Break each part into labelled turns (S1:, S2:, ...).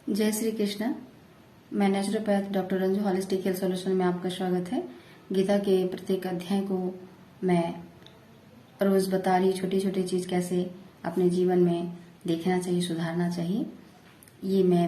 S1: जय श्री कृष्ण। मैं naturopath doctor Ranju, holistic health solution में आपका स्वागत है। गीता के प्रत्येक अध्याय को मैं रोज बता रही छोटी छोटी चीज कैसे अपने जीवन में देखना चाहिए, सुधारना चाहिए। ये मैं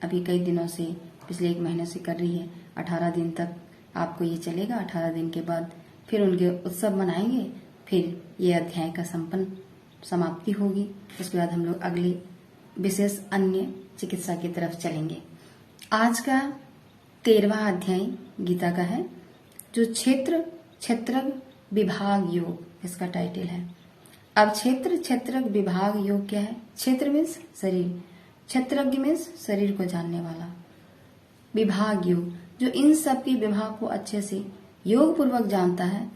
S1: अभी कई दिनों से, पिछले 1 महीने से कर रही है। 18 दिन तक आपको ये चलेगा। 18 दिन के बाद फिर उनके उत्सव मनाएंगे, फिर ये अध्याय का समाप्ति होगी। उसके बाद हम लोग अगले विशेष अन्य चिकित्सा की तरफ चलेंगे। आज का 13वां अध्याय गीता का है, जो क्षेत्रज्ञ विभाग योग, इसका टाइटल है। अब क्षेत्रज्ञ विभाग योग क्या है? क्षेत्र मीन्स शरीर, क्षेत्रज्ञ मीन्स शरीर को जानने वाला, विभाग योग जो इन सब के विभाग को अच्छे से योग पूर्वक जानता है,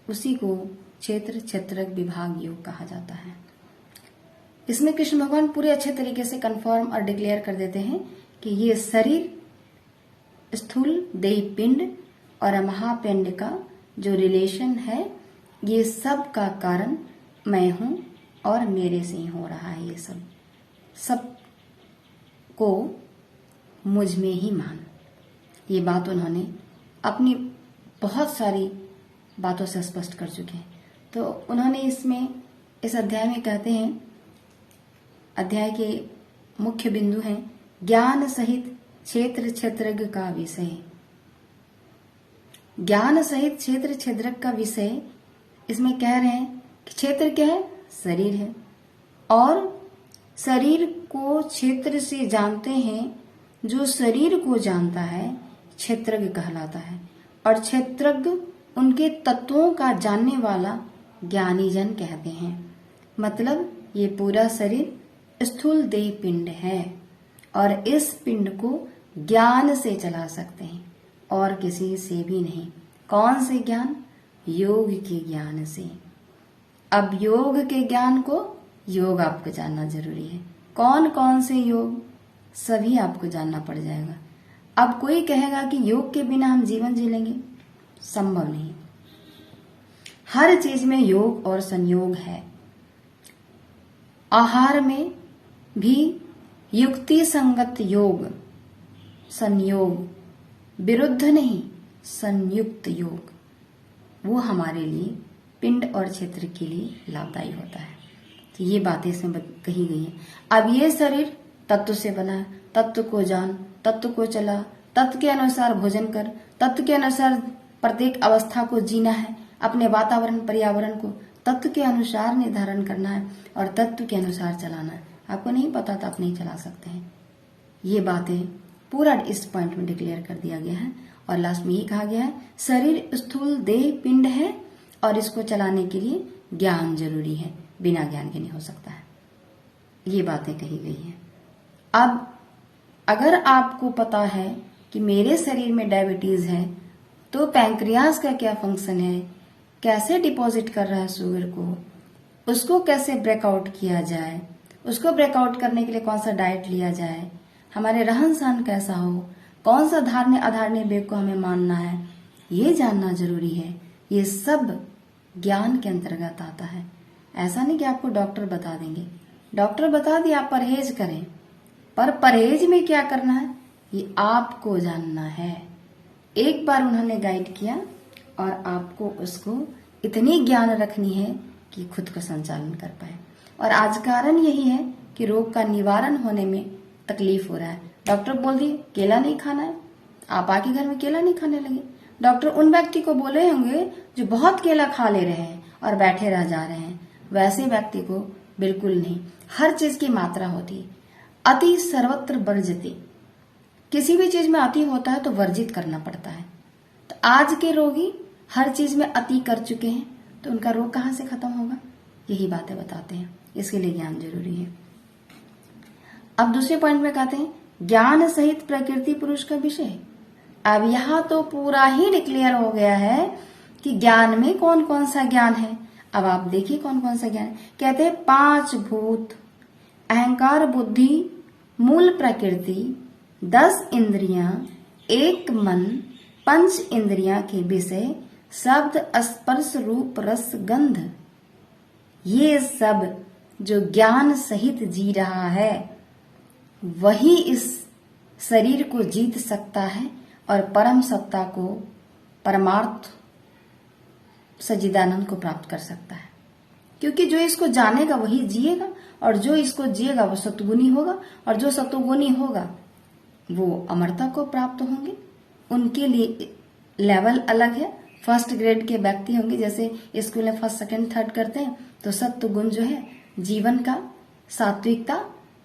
S1: उसी को क्षेत्रज्ञ विभाग योग कहा जाता है। इसमें कृष्ण भगवान पूरे अच्छे तरीके से कंफर्म और डिक्लेयर कर देते हैं कि ये शरीर, स्थूल देही पिंड और महापिंड का जो रिलेशन है, ये सब का कारण मैं हूं और मेरे से ही हो रहा है। ये सब को मुझ में ही मान। ये बात उन्होंने अपनी बहुत सारी बातों से स्पष्ट कर चुके हैं। तो उन्होंने इस अध्याय में कहते हैं, अध्याय के मुख्य बिंदु हैं ज्ञान सहित क्षेत्रज्ञ का विषय। ज्ञान सहित क्षेत्रज्ञ का विषय, इसमें कह रहे हैं कि क्षेत्र क्या है? शरीर है, और शरीर को क्षेत्र से जानते हैं। जो शरीर को जानता है क्षेत्रज्ञ कहलाता है, और क्षेत्रज्ञ उनके तत्वों का जानने वाला ज्ञानी जन कहते हैं। मतलब ये पूरा शरीर स्थूल देह पिंड है, और इस पिंड को ज्ञान से चला सकते हैं और किसी से भी नहीं। कौन से ज्ञान? योग के ज्ञान से। अब योग के ज्ञान को, योग आपको जानना जरूरी है। कौन कौन से योग? सभी आपको जानना पड़ जाएगा। अब कोई कहेगा कि योग के बिना हम जीवन जी लेंगे, संभव नहीं। हर चीज में योग और संयोग है। आहार में भी युक्ति संगत योग, संयोग, विरुद्ध नहीं, संयुक्त योग, वो हमारे लिए पिंड और क्षेत्र के लिए लाभदायी होता है। तो ये बातें इसमें कही गई है। अब ये शरीर तत्व से बना है, तत्व को जान, तत्व को चला, तत्व के अनुसार भोजन कर, तत्व के अनुसार प्रत्येक अवस्था को जीना है, अपने वातावरण पर्यावरण को तत्व के अनुसार निर्धारण करना है और तत्व के अनुसार चलाना है। आपको नहीं पता तो आप नहीं चला सकते हैं। ये बातें पूरा इस पॉइंट में डिक्लेयर कर दिया गया है। और लास्ट में ये कहा गया है, शरीर स्थूल देह पिंड है और इसको चलाने के लिए ज्ञान जरूरी है, बिना ज्ञान के नहीं हो सकता है। ये बातें कही गई हैं। अब अगर आपको पता है कि मेरे शरीर में डायबिटीज है, तो पैंक्रियाज का क्या फंक्शन है, कैसे डिपॉजिट कर रहा है शुगर को, उसको कैसे ब्रेकआउट किया जाए, उसको ब्रेकआउट करने के लिए कौन सा डाइट लिया जाए, हमारे रहन सहन कैसा हो, कौन सा धारणीय अधारणीय वेग को हमें मानना है, ये जानना जरूरी है। ये सब ज्ञान के अंतर्गत आता है। ऐसा नहीं कि आपको डॉक्टर बता देंगे, डॉक्टर बता दिए आप परहेज करें, पर परहेज में क्या करना है ये आपको जानना है। एक बार उन्होंने गाइड किया और आपको उसको इतनी ज्ञान रखनी है कि खुद को संचालन कर पाए। और आज कारण यही है कि रोग का निवारण होने में तकलीफ हो रहा है। डॉक्टर बोल दिए केला नहीं खाना है, आप आके घर में केला नहीं खाने लगे। डॉक्टर उन व्यक्ति को बोले होंगे जो बहुत केला खा ले रहे हैं और बैठे रह जा रहे हैं, वैसे व्यक्ति को बिल्कुल नहीं। हर चीज की मात्रा होती है। अति सर्वत्र वर्जित। किसी भी चीज में अति होता है तो वर्जित करना पड़ता है। तो आज के रोगी हर चीज में अति कर चुके हैं, तो उनका रोग कहाँ से खत्म होगा? यही बातें बताते हैं। इसके लिए ज्ञान जरूरी है। अब दूसरे पॉइंट में कहते हैं ज्ञान सहित प्रकृति पुरुष का विषय। अब यहाँ तो पूरा ही डिक्लेयर हो गया है कि ज्ञान में कौन कौन सा ज्ञान है। अब आप देखिए कौन कौन सा ज्ञान है। कहते हैं 5 भूत, अहंकार, बुद्धि, मूल प्रकृति, 10 इंद्रियां, 1 मन, 5 इंद्रियां के विषय, शब्द, स्पर्श, रूप, रस, गंध। ये सब जो ज्ञान सहित जी रहा है, वही इस शरीर को जीत सकता है और परम सत्ता को, परमार्थ सच्चिदानंद को प्राप्त कर सकता है। क्योंकि जो इसको जानेगा वही जिएगा, और जो इसको जिएगा वो सत्वगुणी होगा, और जो सत्वगुणी होगा वो अमरता को प्राप्त होंगे। उनके लिए लेवल अलग है। फर्स्ट ग्रेड के व्यक्ति होंगे, जैसे स्कूल में फर्स्ट सेकंड थर्ड करते हैं, तो सत्व गुण जो है जीवन का, सात्विकता,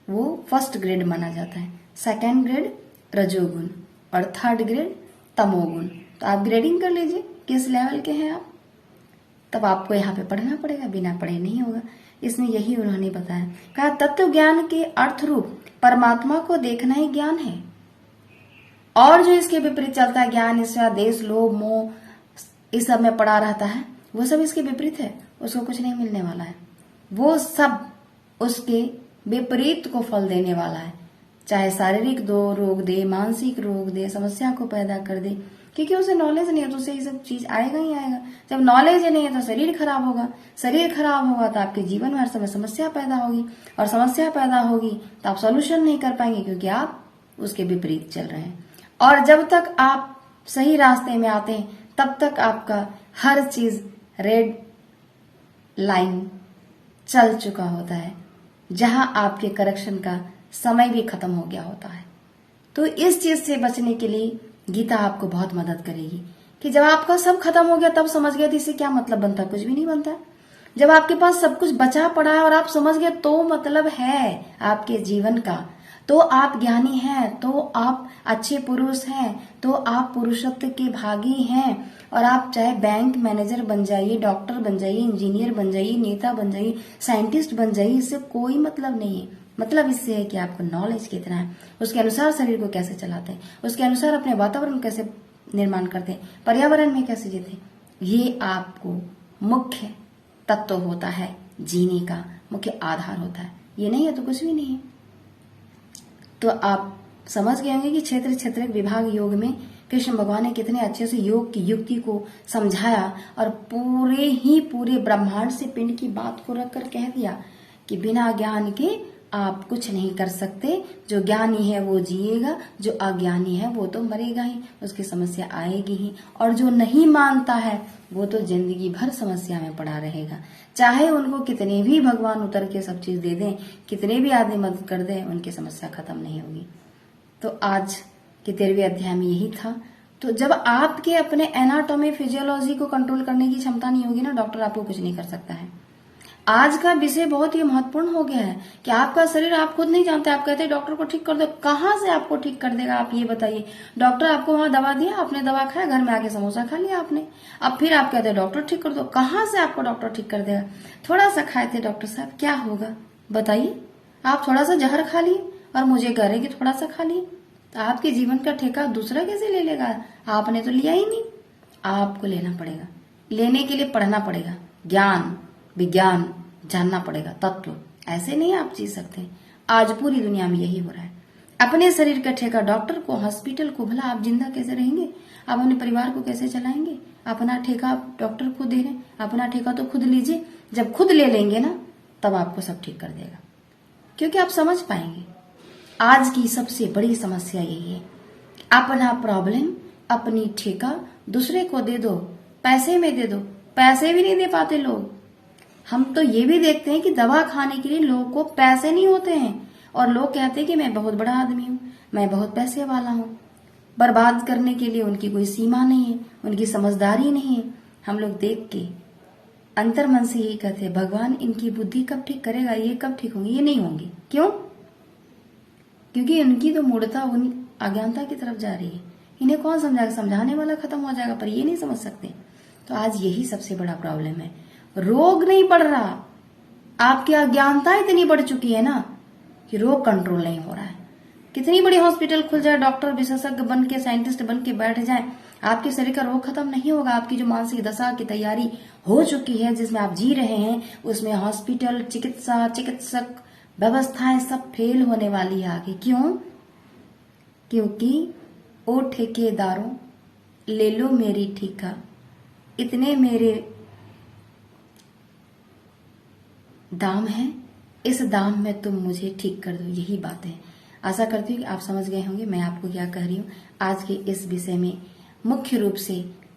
S1: वो फर्स्ट ग्रेड माना जाता है। सेकंड ग्रेड रजोगुण और थर्ड ग्रेड तमोगुण। तो आप ग्रेडिंग कर लीजिए किस लेवल के हैं आप। तब आपको यहाँ पे पढ़ना पड़ेगा, बिना पढ़े नहीं होगा। इसमें यही उन्होंने बताया, कहा तत्व ज्ञान के अर्थ रूप परमात्मा को देखना ही ज्ञान है, और जो इसके विपरीत चलता है, ज्ञान, ईर्ष्या, देश, लोभ, मोह, इस सब में पड़ा रहता है, वो सब इसके विपरीत है, उसको कुछ नहीं मिलने वाला है। वो सब उसके विपरीत को फल देने वाला है। चाहे शारीरिक रोग दे, मानसिक रोग दे, समस्या को पैदा कर दे, क्योंकि उसे नॉलेज नहीं है तो उसे ये सब चीज आएगा ही आएगा। जब नॉलेज नहीं है तो शरीर खराब होगा, शरीर खराब होगा तो आपके जीवन में हर समय समस्या पैदा होगी, और समस्या पैदा होगी तो आप सोल्यूशन नहीं कर पाएंगे, क्योंकि आप उसके विपरीत चल रहे हैं। और जब तक आप सही रास्ते में आते हैं तब तक आपका हर चीज रेड लाइन चल चुका होता है, जहां आपके करेक्शन का समय भी खत्म हो गया होता है। तो इस चीज से बचने के लिए गीता आपको बहुत मदद करेगी कि जब आपका सब खत्म हो गया तब समझ गया, तो इससे क्या मतलब बनता, कुछ भी नहीं बनता। जब आपके पास सब कुछ बचा पड़ा है और आप समझ गए तो मतलब है आपके जीवन का, तो आप ज्ञानी हैं, तो आप अच्छे पुरुष हैं, तो आप पुरुषत्व के भागी हैं। और आप चाहे बैंक मैनेजर बन जाइए, डॉक्टर बन जाइए, इंजीनियर बन जाइए, नेता बन जाइए, साइंटिस्ट बन जाइए, इससे कोई मतलब नहीं है। मतलब इससे है कि आपको नॉलेज कितना है, उसके अनुसार शरीर को कैसे चलाते हैं, उसके अनुसार अपने वातावरण कैसे निर्माण करते हैं, पर्यावरण में कैसे जीते, ये आपको मुख्य तत्व होता है, जीने का मुख्य आधार होता है। ये नहीं है तो कुछ भी नहीं है। तो आप समझ गए होंगे कि क्षेत्र क्षेत्र विभाग योग में कृष्ण भगवान ने कितने अच्छे से योग की युक्ति को समझाया, और पूरे ब्रह्मांड से पिंड की बात को रखकर कह दिया कि बिना ज्ञान के आप कुछ नहीं कर सकते। जो ज्ञानी है वो जिएगा, जो अज्ञानी है वो तो मरेगा ही, उसकी समस्या आएगी ही। और जो नहीं मानता है वो तो जिंदगी भर समस्या में पड़ा रहेगा। चाहे उनको कितने भी भगवान उतर के सब चीज दे दें, कितने भी आदमी मदद कर दें, उनकी समस्या खत्म नहीं होगी। तो आज के 13वें अध्याय में यही था। तो जब आपके अपने एनाटॉमी, फिजियोलॉजी को कंट्रोल करने की क्षमता नहीं होगी ना, डॉक्टर आपको कुछ नहीं कर सकता है। आज का विषय बहुत ही महत्वपूर्ण हो गया है कि आपका शरीर आप खुद नहीं जानते। आप कहते हैं डॉक्टर को ठीक कर दो, कहाँ से आपको ठीक कर देगा आप ये बताइए। डॉक्टर आपको वहां दवा दिया, आपने दवा खाया, घर में आके समोसा खा लिया आपने, अब फिर आप कहते हैं डॉक्टर ठीक कर दो, कहाँ से आपको डॉक्टर ठीक कर देगा। थोड़ा सा खाए थे डॉक्टर साहब, क्या होगा बताइए। आप थोड़ा सा जहर खा लिए और मुझे कह रहे कि थोड़ा सा खा लिए, तो आपके जीवन का ठेका दूसरा कैसे ले लेगा। आपने तो लिया ही नहीं, आपको लेना पड़ेगा। लेने के लिए पढ़ना पड़ेगा, ज्ञान विज्ञान जानना पड़ेगा, तत्व। ऐसे नहीं आप जी सकते। आज पूरी दुनिया में यही हो रहा है। अपने शरीर का ठेका डॉक्टर को, हॉस्पिटल को। भला आप जिंदा कैसे रहेंगे, आप अपने परिवार को कैसे चलाएंगे। अपना ठेका आप डॉक्टर को दे रहे हैं, अपना ठेका तो खुद लीजिए। जब खुद ले लेंगे ना तब आपको सब ठीक कर देगा, क्योंकि आप समझ पाएंगे। आज की सबसे बड़ी समस्या यही है, अपना प्रॉब्लम, अपनी ठेका दूसरे को दे दो, पैसे में दे दो। पैसे भी नहीं दे पाते लोग। हम तो ये भी देखते हैं कि दवा खाने के लिए लोगों को पैसे नहीं होते हैं, और लोग कहते हैं कि मैं बहुत बड़ा आदमी हूं, मैं बहुत पैसे वाला हूं। बर्बाद करने के लिए उनकी कोई सीमा नहीं है, उनकी समझदारी नहीं है। हम लोग देख के अंतर मन से यही कहते हैं, भगवान इनकी बुद्धि कब ठीक करेगा, ये कब ठीक होंगी। ये नहीं होंगी। क्यों? क्योंकि उनकी तो मूढ़ता, उन अज्ञानता की तरफ जा रही है। इन्हें कौन समझाएगा, समझाने वाला खत्म हो जाएगा, पर ये नहीं समझ सकते। तो आज यही सबसे बड़ा प्रॉब्लम है। रोग नहीं बढ़ रहा, आपकी अज्ञानता इतनी बढ़ चुकी है ना कि रोग कंट्रोल नहीं हो रहा है। कितनी बड़ी हॉस्पिटल खुल जाए, डॉक्टर विशेषज्ञ बन के, साइंटिस्ट बन के बैठ जाए, आपके शरीर का रोग खत्म नहीं होगा। आपकी जो मानसिक दशा की तैयारी हो चुकी है, जिसमें आप जी रहे हैं, उसमें हॉस्पिटल, चिकित्सा, चिकित्सक, व्यवस्थाएं सब फेल होने वाली है आगे। क्यों? क्योंकि ओ ठेकेदारों ले लो मेरी ठेका, इतने मेरे दाम है, इस दाम में तुम मुझे ठीक कर दो। यही बात है। आशा करती हूँ कि आप समझ गए होंगे मैं आपको क्या कह रही हूँ। आज के इस विषय में मुख्य रूप से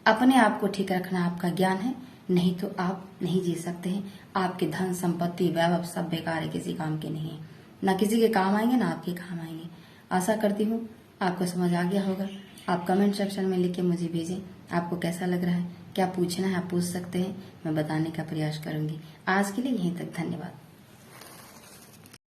S1: अपने आप को ठीक रखना आपका ज्ञान है, नहीं तो आप नहीं जी सकते हैं। आपके धन संपत्ति वैभव सब बेकार है, किसी काम के नहीं है, ना किसी के काम आएंगे ना आपके काम आएंगे। आशा करती हूँ आपको समझ आ गया होगा। आप कमेंट सेक्शन में लिख के मुझे भेजें आपको कैसा लग रहा है, क्या पूछना है आप पूछ सकते हैं, मैं बताने का प्रयास करूंगी। आज के लिए यहीं तक, धन्यवाद।